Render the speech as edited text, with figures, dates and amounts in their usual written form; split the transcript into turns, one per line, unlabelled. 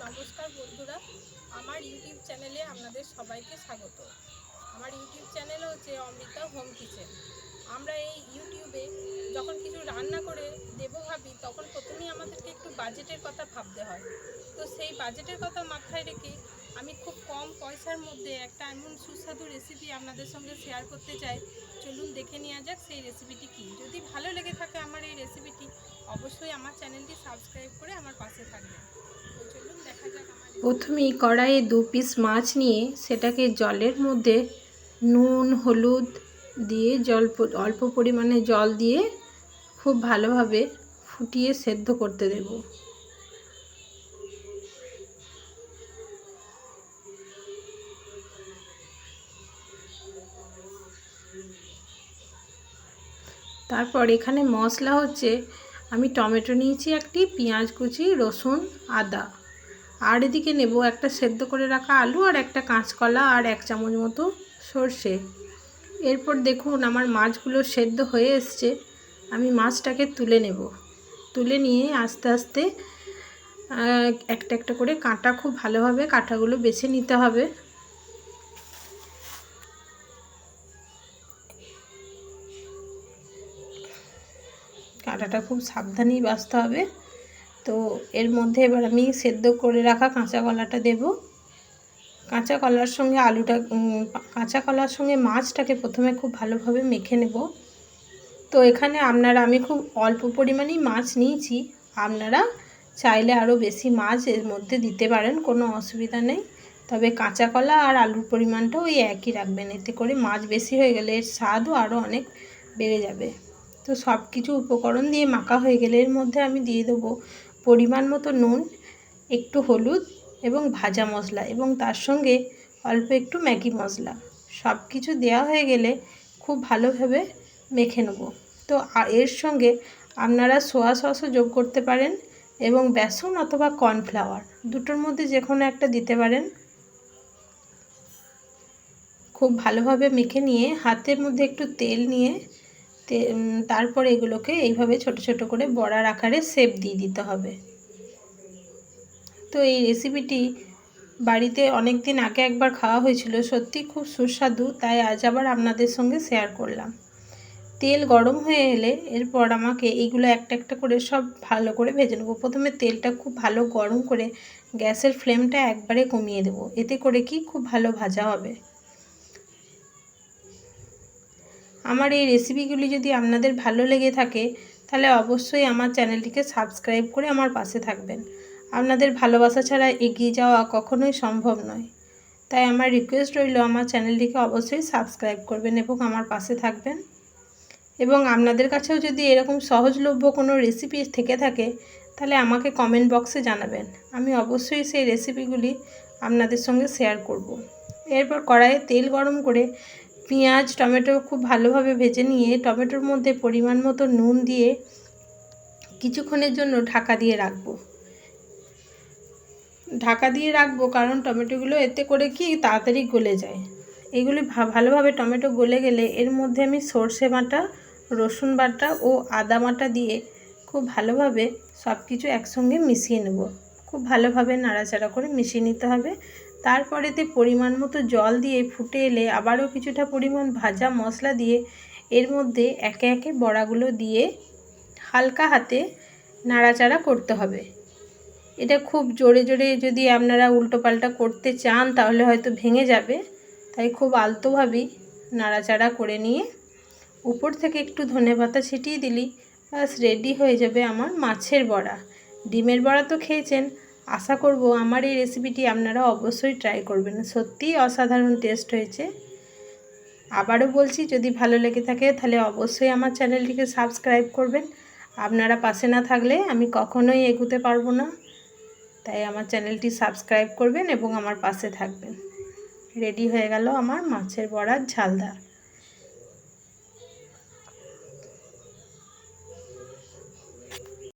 নমস্কার বন্ধুরা, আমার ইউটিউব চ্যানেলে আপনাদের সবাইকে স্বাগত। আমার ইউটিউব চ্যানেল হচ্ছে অমৃতা হোম কিচেন। আমরা এই ইউটিউবে যখন কিছু রান্না করে দেবো ভাবি, তখন প্রথমেই আমাদেরকে একটু বাজেটের কথা ভাবতে হয়। তো সেই বাজেটের কথা মাথায় রেখে আমি খুব কম পয়সার মধ্যে একটা এমন সুস্বাদু রেসিপি আপনাদের সঙ্গে শেয়ার করতে চাই। চলুন দেখে নেওয়া যাক সেই রেসিপিটি কী। যদি ভালো লেগে থাকে আমার এই রেসিপিটি, অবশ্যই আমার চ্যানেলটি সাবস্ক্রাইব করে আমার পাশে থাকবেন। তো চলুন দেখা যাক।
প্রথমেই কড়াইয়ে 2 পিস মাছ নিয়ে সেটাকে জলের মধ্যে নুন হলুদ দিয়ে অল্প পরিমাণে জল দিয়ে খুব ভালোভাবে ফুটিয়ে সেদ্ধ করতে দেব। তারপর এখানে মশলা হচ্ছে, আমি টমেটো নিয়েছি একটি, পেঁয়াজ কুচি, রসুন, আদা, আর এদিকে নেব একটা সেদ্ধ করে রাখা আলু আর একটা কাঁচকলা আর 1 চামচ মতো সর্ষে। এরপর দেখুন আমার মাছগুলো সেদ্ধ হয়ে এসছে। আমি মাছটাকে তুলে নেব। তুলে নিয়ে আস্তে আস্তে একটা একটা করে কাঁটা খুব ভালোভাবে কাঁটাগুলো বেছে নিতে হবে। কাঁটাটা খুব সাবধানেই বাছতে হবে। তো এর মধ্যে এবার আমি সেদ্ধ করে রাখা কাঁচা কলাটা দেব। কাঁচা কলার সঙ্গে কাঁচা কলার সঙ্গে মাছটাকে প্রথমে খুব ভালোভাবে মেখে নেব। তো এখানে আমি খুব অল্প পরিমাণেই মাছ নিয়েছি। আপনারা চাইলে আরও বেশি মাছ এর মধ্যে দিতে পারেন, কোনো অসুবিধা নেই। তবে কাঁচা কলা আর আলুর পরিমাণটাও ওই একই রাখবেন, এতে করে মাছ বেশি হয়ে গেলে এর স্বাদও আরও অনেক বেড়ে যাবে। তো সব কিছু উপকরণ দিয়ে মাখা হয়ে গেলে এর মধ্যে আমি দিয়ে দেবো পরিমাণ মতো নুন, একটু হলুদ এবং ভাজা মশলা, এবং তার সঙ্গে অল্প একটু ম্যাগি মশলা। সব কিছু দেওয়া হয়ে গেলে খুব ভালোভাবে মেখে নেব। তো এর সঙ্গে আপনারা সোয়া সসও যোগ করতে পারেন এবং বেসন অথবা কর্নফ্লাওয়ার দুটোর মধ্যে যে কোনো একটা দিতে পারেন। খুব ভালোভাবে মেখে নিয়ে হাতের মধ্যে একটু তেল নিয়ে তারপর এগুলোকে এইভাবে ছোট ছোট করে বড়ার আকারে শেপ দিয়ে দিতে হবে। তো এই রেসিপিটি বাড়িতে অনেক দিন আগে একবার খাওয়া হয়েছিল, সত্যি খুব সুস্বাদু, তাই আজ আবার আপনাদের সঙ্গে শেয়ার করলাম। তেল গরম হয়ে এলে এরপর আমাকে এইগুলো একটা একটা করে সব ভালো করে ভেজে নেবো। প্রথমে তেলটা খুব ভালো গরম করে গ্যাসের ফ্লেমটা একবারে কমিয়ে দেবো, এতে করে কি খুব ভালো ভাজা হবে। আমার এই রেসিপিগুলি যদি আপনাদের ভালো লেগে থাকে তাহলে অবশ্যই আমার চ্যানেলটিকে সাবস্ক্রাইব করে আমার পাশে থাকবেন। আপনাদের ভালোবাসা ছাড়া এগিয়ে যাওয়া কখনোই সম্ভব নয়। তাই আমার রিকোয়েস্ট রইল আমার চ্যানেলটিকে অবশ্যই সাবস্ক্রাইব করবেন এবং আমার পাশে থাকবেন। এবং আপনাদের কাছেও যদি এরকম সহজলভ্য কোনো রেসিপি থেকে থাকে তাহলে আমাকে কমেন্ট বক্সে জানাবেন, আমি অবশ্যই সেই রেসিপিগুলি আপনাদের সঙ্গে শেয়ার করব। এরপর কড়াইয়ে তেল গরম করে পেঁয়াজ টমেটো খুব ভালোভাবে ভেজে নিয়ে টমেটোর মধ্যে পরিমাণ মতো নুন দিয়ে কিছুক্ষণের জন্য ঢাকা দিয়ে রাখবো। কারণ টমেটোগুলো এতে করে কি তাড়াতাড়ি গলে যায়। এগুলি ভালোভাবে টমেটো গলে গেলে এর মধ্যে আমি সর্ষে বাটা, রসুন বাটা ও আদা বাটা দিয়ে খুব ভালোভাবে সব কিছু একসঙ্গে মিশিয়ে নেব। খুব ভালোভাবে নাড়াচাড়া করে মিশিয়ে নিতে হবে। তারপরেতে পরিমাণ মতো জল দিয়ে ফুটে এলে আবারও কিছুটা পরিমাণ ভাজা মশলা দিয়ে এর মধ্যে একে একে বড়াগুলো দিয়ে হালকা হাতে নাড়াচাড়া করতে হবে। এটা খুব জোরে জোরে যদি আপনারা উল্টোপাল্টা করতে চান তাহলে হয়তো ভেঙে যাবে, তাই খুব আলতোভাবেই নাড়াচাড়া করে নিয়ে উপর থেকে একটু ধনেপাতা ছিটিয়ে দিলেই ব্যাস রেডি হয়ে যাবে আমার মাছের বড়া। ডিমের বড়া তো খেয়েছেন, আশা করব আমার এই রেসিপিটি আপনারা অবশ্যই ট্রাই করবেন, সত্যিই অসাধারণ টেস্ট হয়েছে। আবারও বলছি, যদি ভালো লেগে থাকে তাহলে অবশ্যই আমার চ্যানেলটিকে সাবস্ক্রাইব করবেন। আপনারা পাশে না থাকলে আমি কখনোই এগোতে পারবো না, তাই আমার চ্যানেলটি সাবস্ক্রাইব করবেন এবং আমার পাশে থাকবেন। রেডি হয়ে গেল আমার মাছের বড়ার ঝালদা।